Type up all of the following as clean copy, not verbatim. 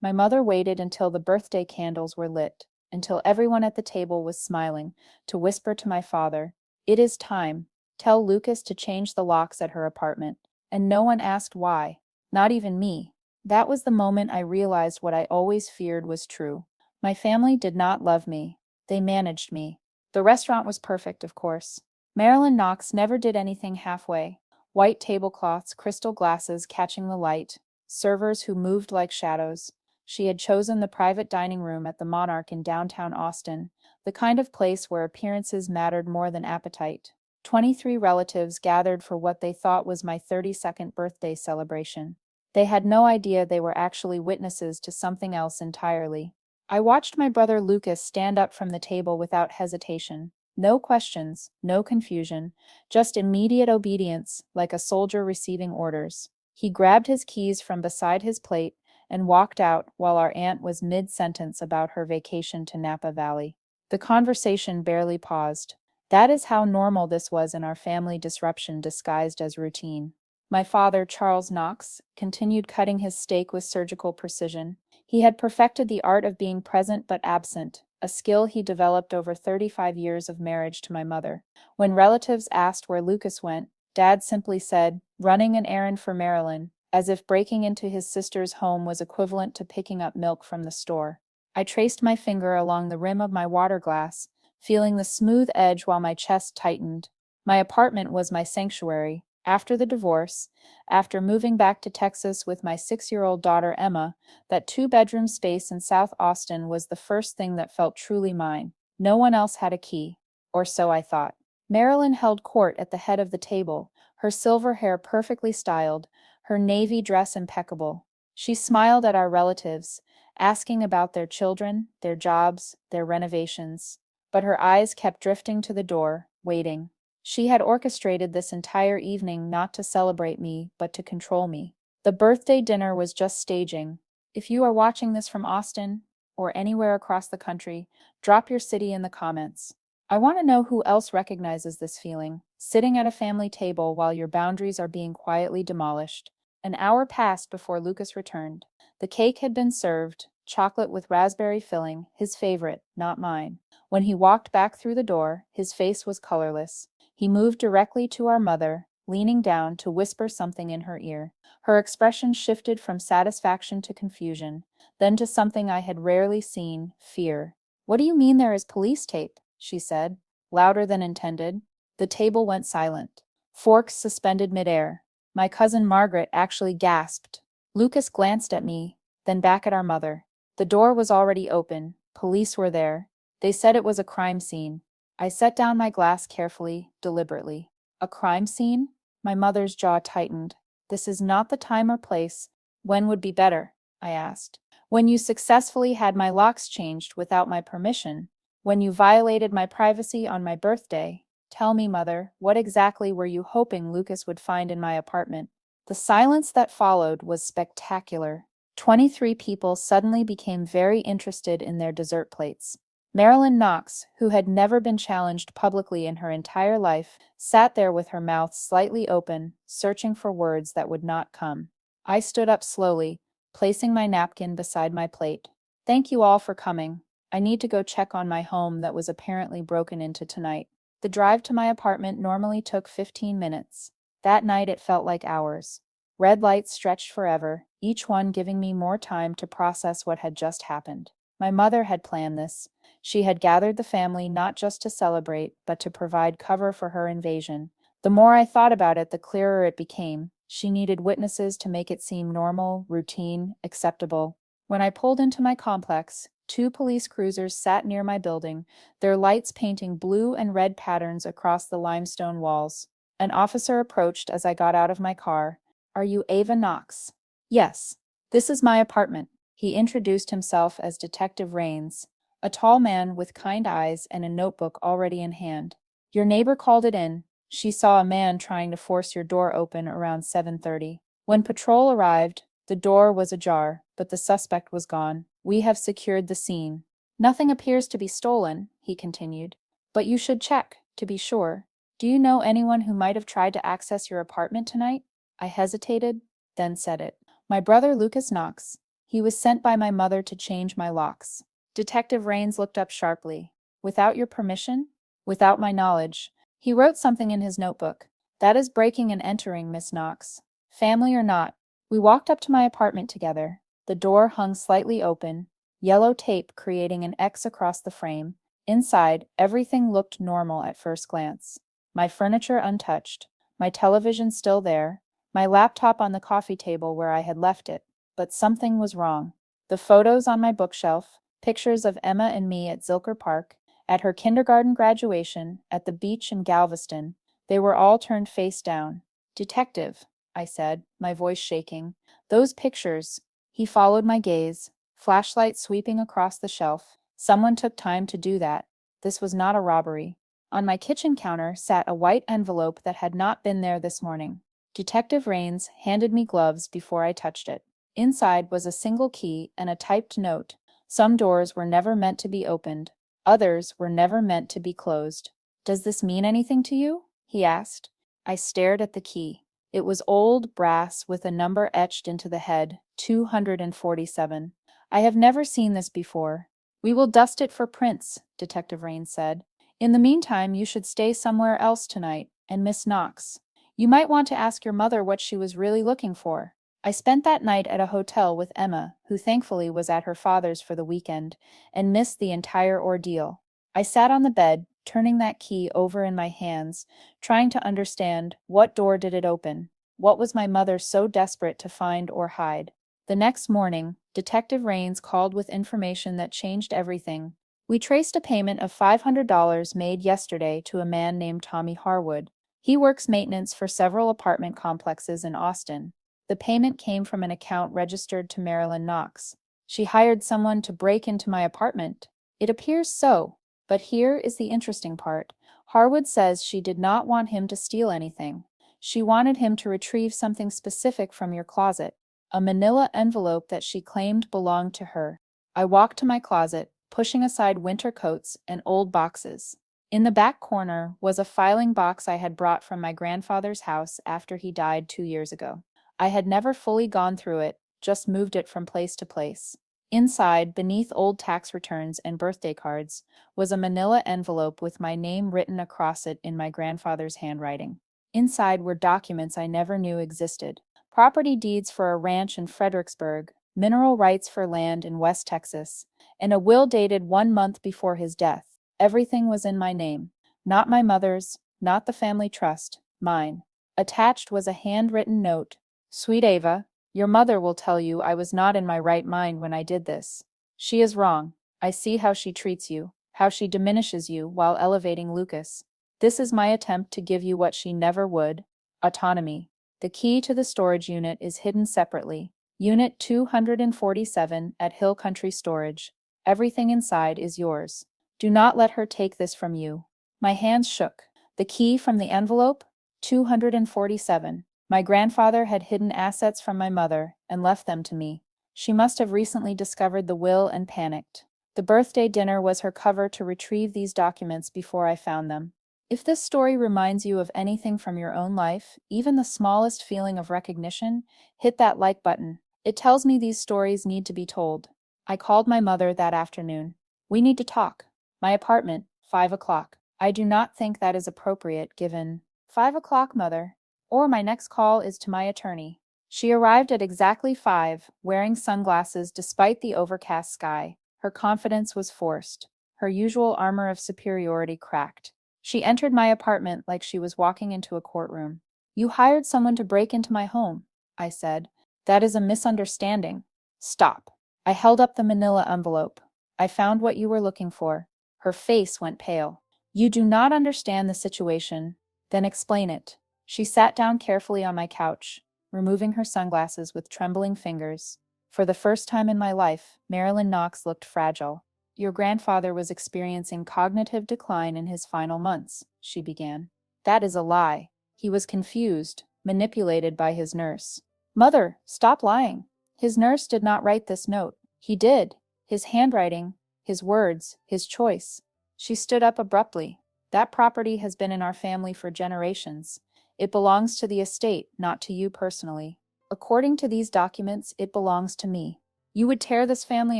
My mother waited until the birthday candles were lit, until everyone at the table was smiling, to whisper to my father, "It is time. Tell Lucas to change the locks at her apartment." And no one asked why, not even me. That was the moment I realized what I always feared was true. My family did not love me. They managed me. The restaurant was perfect, of course. Marilyn Knox never did anything halfway. White tablecloths, crystal glasses catching the light, servers who moved like shadows. She had chosen the private dining room at the Monarch in downtown Austin, the kind of place where appearances mattered more than appetite. 23 relatives gathered for what they thought was my 32nd birthday celebration. They had no idea they were actually witnesses to something else entirely. I watched my brother Lucas stand up from the table without hesitation. No questions, no confusion, just immediate obedience, like a soldier receiving orders. He grabbed his keys from beside his plate and walked out while our aunt was mid-sentence about her vacation to Napa Valley. The conversation barely paused. That is how normal this was in our family, disruption disguised as routine. My father, Charles Knox, continued cutting his steak with surgical precision. He had perfected the art of being present but absent, a skill he developed over 35 years of marriage to my mother. When relatives asked where Lucas went, Dad simply said, "Running an errand for Marilyn," as if breaking into his sister's home was equivalent to picking up milk from the store. I traced my finger along the rim of my water glass, feeling the smooth edge while my chest tightened. My apartment was my sanctuary. After the divorce, after moving back to Texas with my 6-year-old daughter Emma, that two-bedroom space in South Austin was the first thing that felt truly mine. No one else had a key, or so I thought. Marilyn held court at the head of the table, her silver hair perfectly styled, her navy dress impeccable. She smiled at our relatives, asking about their children, their jobs, their renovations. But her eyes kept drifting to the door, waiting. She had orchestrated this entire evening not to celebrate me, but to control me. The birthday dinner was just staging. If you are watching this from Austin, or anywhere across the country, drop your city in the comments. I want to know who else recognizes this feeling, sitting at a family table while your boundaries are being quietly demolished. An hour passed before Lucas returned. The cake had been served, chocolate with raspberry filling, his favorite, not mine. When he walked back through the door, his face was colorless. He moved directly to our mother, leaning down to whisper something in her ear. Her expression shifted from satisfaction to confusion, then to something I had rarely seen, fear. "What do you mean there is police tape?" she said, louder than intended. The table went silent. Forks suspended midair. My cousin Margaret actually gasped. Lucas glanced at me, then back at our mother. The door was already open. Police were there. They said it was a crime scene. I set down my glass carefully, deliberately. A crime scene? My mother's jaw tightened. "This is not the time or place. When would be better?" I asked. "When you successfully had my locks changed without my permission. When you violated my privacy on my birthday. Tell me, Mother, what exactly were you hoping Lucas would find in my apartment?" The silence that followed was spectacular. 23 people suddenly became very interested in their dessert plates. Marilyn Knox, who had never been challenged publicly in her entire life, sat there with her mouth slightly open, searching for words that would not come. I stood up slowly, placing my napkin beside my plate. "Thank you all for coming. I need to go check on my home that was apparently broken into tonight." The drive to my apartment normally took 15 minutes. That night it felt like hours. Red lights stretched forever, each one giving me more time to process what had just happened. My mother had planned this. She had gathered the family not just to celebrate, but to provide cover for her invasion. The more I thought about it, the clearer it became. She needed witnesses to make it seem normal, routine, acceptable. When I pulled into my complex, 2 police cruisers sat near my building, their lights painting blue and red patterns across the limestone walls. An officer approached as I got out of my car. "Are you Ava Knox?" "Yes. This is my apartment." He introduced himself as Detective Rains, a tall man with kind eyes and a notebook already in hand. "Your neighbor called it in. She saw a man trying to force your door open around 7:30. When patrol arrived, the door was ajar, but the suspect was gone. We have secured the scene. Nothing appears to be stolen," he continued. "But you should check, to be sure. Do you know anyone who might have tried to access your apartment tonight?" I hesitated, then said it. "My brother Lucas Knox. He was sent by my mother to change my locks. Detective Rains looked up sharply. Without your permission? Without my knowledge. He wrote something in his notebook. That is breaking and entering, Miss Knox. Family or not. We walked up to my apartment together. The door hung slightly open, yellow tape creating an X across the frame. Inside, everything looked normal at first glance. My furniture untouched, my television still there, my laptop on the coffee table where I had left it. But something was wrong. The photos on my bookshelf, pictures of Emma and me at Zilker Park, at her kindergarten graduation, at the beach in Galveston, they were all turned face down. Detective, I said, my voice shaking. Those pictures. He followed my gaze, flashlight sweeping across the shelf. Someone took time to do that. This was not a robbery. On my kitchen counter sat a white envelope that had not been there this morning. Detective Rains handed me gloves before I touched it. Inside was a single key and a typed note. Some doors were never meant to be opened. Others were never meant to be closed. Does this mean anything to you? He asked. I stared at the key. It was old brass with a number etched into the head, 247. I have never seen this before. We will dust it for prints, Detective Rains said. In the meantime, you should stay somewhere else tonight, and Miss Knox. You might want to ask your mother what she was really looking for. I spent that night at a hotel with Emma, who thankfully was at her father's for the weekend, and missed the entire ordeal. I sat on the bed, turning that key over in my hands, trying to understand what door did it open. What was my mother so desperate to find or hide? The next morning, Detective Rains called with information that changed everything. We traced a payment of $500 made yesterday to a man named Tommy Harwood. He works maintenance for several apartment complexes in Austin. The payment came from an account registered to Marilyn Knox. She hired someone to break into my apartment. It appears so, but here is the interesting part. Harwood says she did not want him to steal anything. She wanted him to retrieve something specific from your closet, a manila envelope that she claimed belonged to her. I walked to my closet, pushing aside winter coats and old boxes. In the back corner was a filing box I had brought from my grandfather's house after he died 2 years ago. I had never fully gone through it, just moved it from place to place. Inside, beneath old tax returns and birthday cards, was a manila envelope with my name written across it in my grandfather's handwriting. Inside were documents I never knew existed. Property deeds for a ranch in Fredericksburg, mineral rights for land in West Texas, and a will dated 1 month before his death. Everything was in my name. Not my mother's, not the family trust, mine. Attached was a handwritten note. Sweet Ava, your mother will tell you I was not in my right mind when I did this. She is wrong. I see how she treats you, how she diminishes you while elevating Lucas. This is my attempt to give you what she never would, autonomy. The key to the storage unit is hidden separately. Unit 247 at Hill Country Storage. Everything inside is yours. Do not let her take this from you. My hands shook. The key from the envelope? 247. My grandfather had hidden assets from my mother and left them to me. She must have recently discovered the will and panicked. The birthday dinner was her cover to retrieve these documents before I found them. If this story reminds you of anything from your own life, even the smallest feeling of recognition, hit that like button. It tells me these stories need to be told. I called my mother that afternoon. We need to talk. My apartment, 5 o'clock. I do not think that is appropriate given 5 o'clock, mother. Or my next call is to my attorney. She arrived at exactly 5, wearing sunglasses despite the overcast sky. Her confidence was forced. Her usual armor of superiority cracked. She entered my apartment like she was walking into a courtroom. You hired someone to break into my home, I said. That is a misunderstanding. Stop. I held up the manila envelope. I found what you were looking for. Her face went pale. You do not understand the situation. Then explain it. She sat down carefully on my couch, removing her sunglasses with trembling fingers. For the first time in my life, Marilyn Knox looked fragile. Your grandfather was experiencing cognitive decline in his final months, she began. That is a lie. He was confused, manipulated by his nurse. Mother, stop lying. His nurse did not write this note. He did. His handwriting, his words, his choice. She stood up abruptly. That property has been in our family for generations. It belongs to the estate, not to you personally. According to these documents, it belongs to me. You would tear this family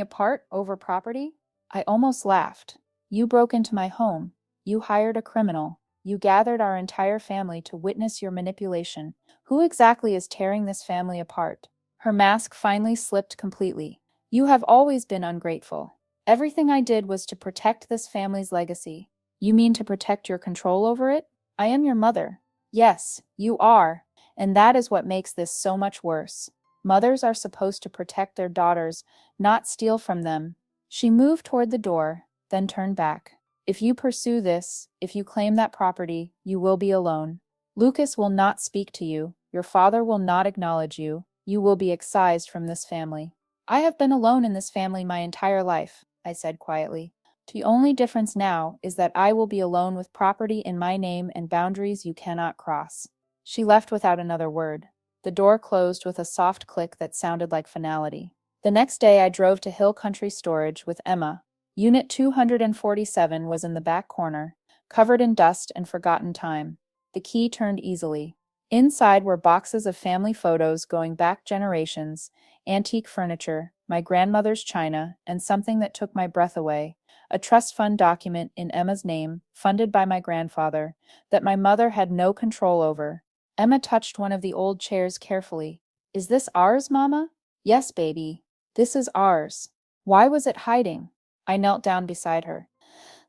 apart over property? I almost laughed. You broke into my home. You hired a criminal. You gathered our entire family to witness your manipulation. Who exactly is tearing this family apart? Her mask finally slipped completely. You have always been ungrateful. Everything I did was to protect this family's legacy. You mean to protect your control over it? I am your mother. Yes, you are. And that is what makes this so much worse. Mothers are supposed to protect their daughters, not steal from them. She moved toward the door, then turned back. If you pursue this, if you claim that property, you will be alone. Lucas will not speak to you. Your father will not acknowledge you. You will be excised from this family. I have been alone in this family my entire life, I said quietly. The only difference now is that I will be alone with property in my name and boundaries you cannot cross. She left without another word. The door closed with a soft click that sounded like finality. The next day I drove to Hill Country Storage with Emma. Unit 247 was in the back corner, covered in dust and forgotten time. The key turned easily. Inside were boxes of family photos going back generations, antique furniture, my grandmother's china, and something that took my breath away, a trust fund document in Emma's name, funded by my grandfather, that my mother had no control over. Emma touched one of the old chairs carefully. Is this ours, Mama? Yes, baby. This is ours. Why was it hiding? I knelt down beside her.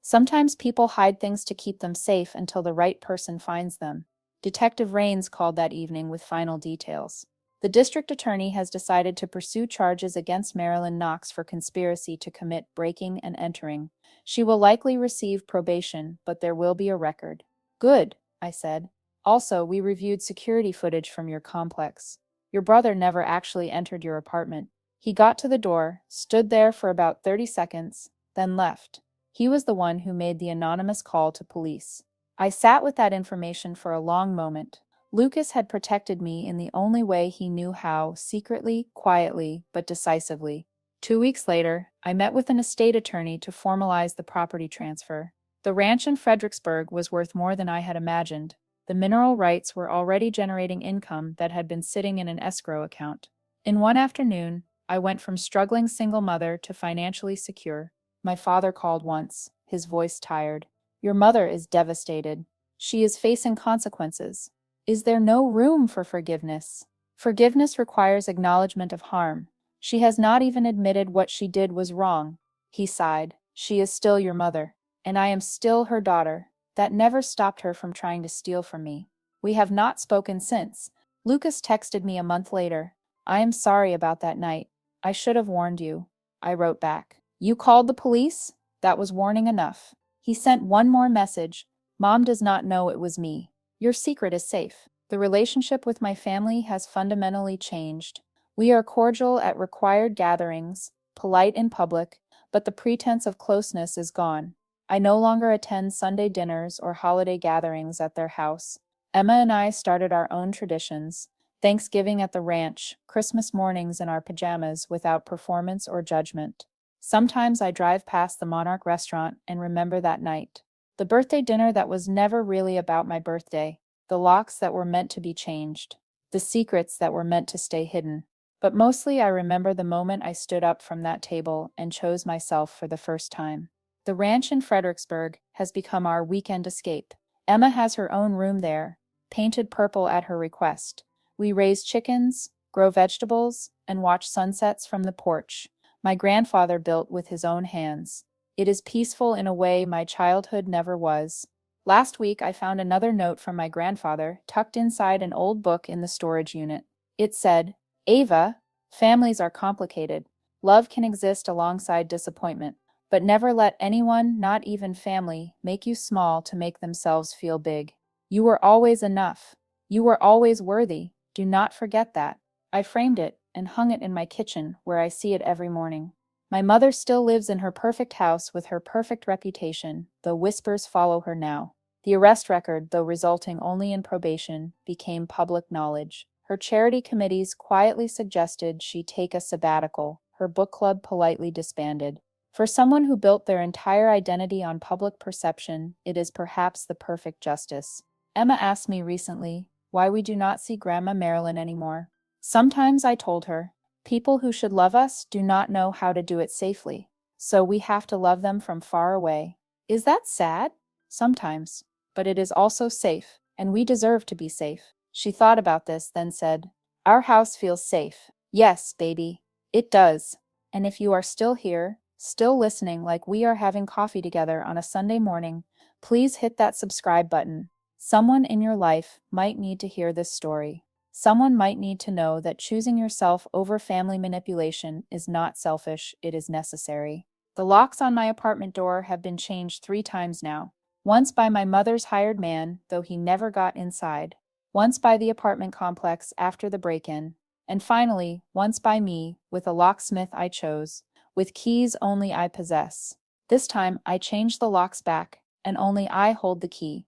Sometimes people hide things to keep them safe until the right person finds them. Detective Rains called that evening with final details. The district attorney has decided to pursue charges against Marilyn Knox for conspiracy to commit breaking and entering. She will likely receive probation, but there will be a record. Good, I said. Also, we reviewed security footage from your complex. Your brother never actually entered your apartment. He got to the door, stood there for about 30 seconds, then left. He was the one who made the anonymous call to police. I sat with that information for a long moment. Lucas had protected me in the only way he knew how, secretly, quietly, but decisively. 2 weeks later, I met with an estate attorney to formalize the property transfer. The ranch in Fredericksburg was worth more than I had imagined. The mineral rights were already generating income that had been sitting in an escrow account. In one afternoon, I went from struggling single mother to financially secure. My father called once, his voice tired. Your mother is devastated. She is facing consequences. Is there no room for forgiveness? Forgiveness requires acknowledgement of harm. She has not even admitted what she did was wrong. He sighed. She is still your mother, and I am still her daughter. That never stopped her from trying to steal from me. We have not spoken since. Lucas texted me a month later. I am sorry about that night. I should have warned you. I wrote back. You called the police? That was warning enough. He sent one more message. Mom does not know it was me. Your secret is safe. The relationship with my family has fundamentally changed. We are cordial at required gatherings, polite in public, but the pretense of closeness is gone. I no longer attend Sunday dinners or holiday gatherings at their house. Emma and I started our own traditions. Thanksgiving at the ranch, Christmas mornings in our pajamas without performance or judgment. Sometimes I drive past the Monarch restaurant and remember that night. The birthday dinner that was never really about my birthday. The locks that were meant to be changed. The secrets that were meant to stay hidden. But mostly I remember the moment I stood up from that table and chose myself for the first time. The ranch in Fredericksburg has become our weekend escape. Emma has her own room there, painted purple at her request. We raise chickens, grow vegetables, and watch sunsets from the porch. My grandfather built with his own hands. It is peaceful in a way my childhood never was. Last week I found another note from my grandfather tucked inside an old book in the storage unit. It said, Ava, families are complicated. Love can exist alongside disappointment, but never let anyone, not even family, make you small to make themselves feel big. You were always enough. You were always worthy. Do not forget that. I framed it and hung it in my kitchen, where I see it every morning. My mother still lives in her perfect house with her perfect reputation, though whispers follow her now. The arrest record, though resulting only in probation, became public knowledge. Her charity committees quietly suggested she take a sabbatical. Her book club politely disbanded. For someone who built their entire identity on public perception, it is perhaps the perfect justice. Emma asked me recently why we do not see Grandma Marilyn anymore. Sometimes I told her, People who should love us do not know how to do it safely, so we have to love them from far away. Is that sad? Sometimes. But it is also safe, and we deserve to be safe. She thought about this, then said, Our house feels safe. Yes, baby. It does. And if you are still here, still listening like we are having coffee together on a Sunday morning, please hit that subscribe button. Someone in your life might need to hear this story. Someone might need to know that choosing yourself over family manipulation is not selfish, it is necessary. The locks on my apartment door have been changed 3 times now. Once by my mother's hired man, though he never got inside. Once by the apartment complex after the break-in. And finally, once by me, with a locksmith I chose, with keys only I possess. This time I change the locks back, and only I hold the key.